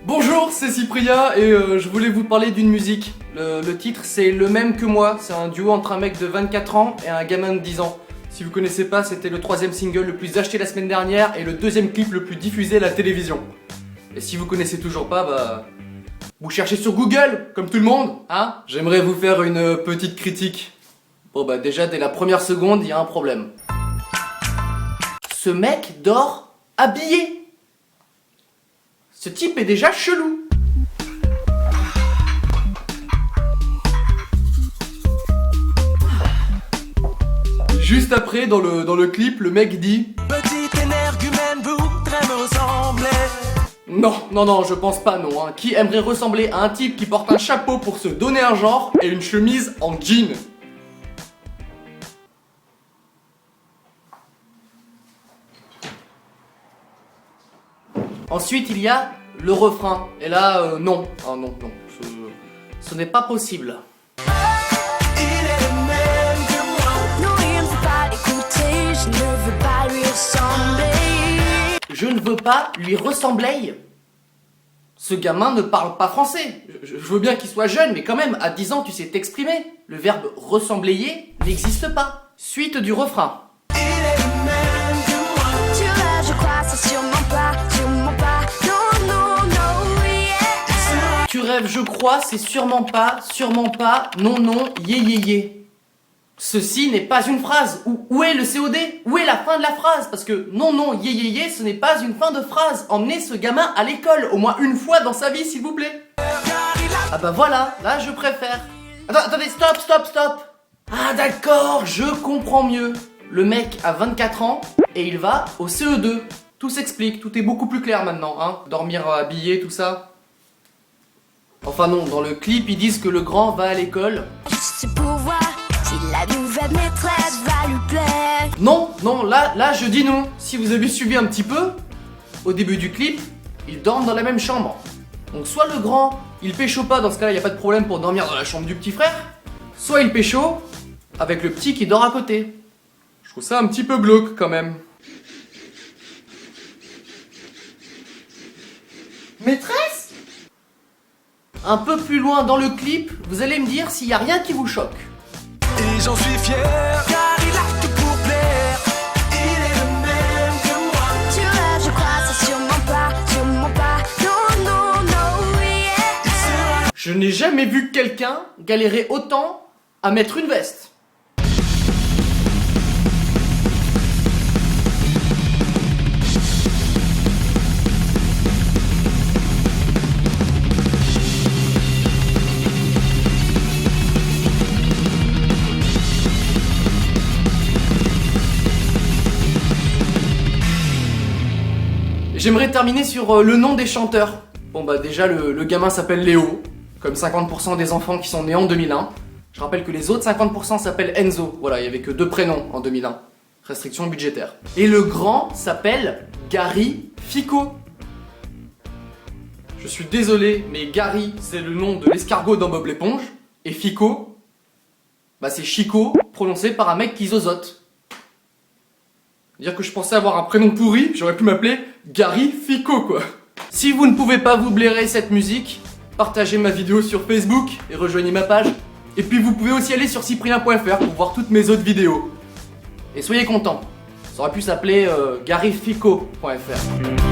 Bonjour, c'est Cyprien et je voulais vous parler d'une musique. Le titre c'est Le Même Que Moi, c'est un duo entre un mec de 24 ans et un gamin de 10 ans. Si vous connaissez pas, c'était le 3ème single le plus acheté la semaine dernière et le 2ème clip le plus diffusé à la télévision. Et si vous connaissez toujours pas, bah... vous cherchez sur Google, comme tout le monde, hein. J'aimerais vous faire une petite critique. Bon bah déjà, dès la première seconde, il y a un problème. Ce mec dort habillé. Ce type est déjà chelou. Juste après, dans le clip, le mec dit Petite énergumène voudrait me ressembler. Non, je pense pas non, hein. Qui aimerait ressembler à un type qui porte un chapeau pour se donner un genre et une chemise en jean? Ensuite, il y a le refrain. Et là, non. Ah non. Ce n'est pas possible. Il est le même que moi. Non, il ne veut pas l'écouter, je ne veux pas lui ressembler. Je ne veux pas lui ressembler. Ce gamin ne parle pas français. Je veux bien qu'il soit jeune, mais quand même, à 10 ans, tu sais t'exprimer. Le verbe ressembler n'existe pas. Suite du refrain. Il est le même que moi. Tu rêves, je crois, c'est sûrement pas. Non, yeah. Tu rêves, je crois, c'est sûrement pas, non, yeah. Ceci n'est pas une phrase. Où est le COD? Où est la fin de la phrase? Parce que non, yeah, ce n'est pas une fin de phrase. Emmenez ce gamin à l'école, au moins une fois dans sa vie, s'il vous plaît. Ah bah voilà, là je préfère. Attendez, stop. Ah d'accord, je comprends mieux. Le mec a 24 ans et il va au CE2. Tout s'explique, tout est beaucoup plus clair maintenant, hein. Dormir habillé, tout ça. Enfin non, dans le clip, ils disent que le grand va à l'école. Juste pour voir si la nouvelle maîtresse va lui plaire. Non, là je dis non. Si vous avez suivi un petit peu, au début du clip, ils dorment dans la même chambre. Donc soit le grand, il pécho pas, dans ce cas-là, il n'y a pas de problème pour dormir dans la chambre du petit frère. Soit il pécho avec le petit qui dort à côté. Je trouve ça un petit peu glauque quand même. Maîtresse? Un peu plus loin dans le clip, vous allez me dire s'il n'y a rien qui vous choque. Et j'en suis fier, car il a tout pour plaire. Il est le même que moi. Tu rêves, je crois, c'est sûrement pas. Non, yeah. Il sera Je n'ai jamais vu quelqu'un galérer autant à mettre une veste. J'aimerais terminer sur le nom des chanteurs. Bon bah déjà le gamin s'appelle Léo, comme 50% des enfants qui sont nés en 2001. Je rappelle que les autres 50% s'appellent Enzo. Voilà, il n'y avait que 2 prénoms en 2001. Restriction budgétaire. Et le grand s'appelle Gary Fico. Je suis désolé, mais Gary, c'est le nom de l'escargot dans Bob l'éponge. Et Fico, bah c'est Chico, prononcé par un mec qui zozote. Dire que je pensais avoir un prénom pourri, puis j'aurais pu m'appeler Gary Fico, quoi. Si vous ne pouvez pas vous blairer cette musique, partagez ma vidéo sur Facebook et rejoignez ma page. Et puis vous pouvez aussi aller sur cyprien.fr pour voir toutes mes autres vidéos. Et soyez contents, ça aurait pu s'appeler garyfico.fr.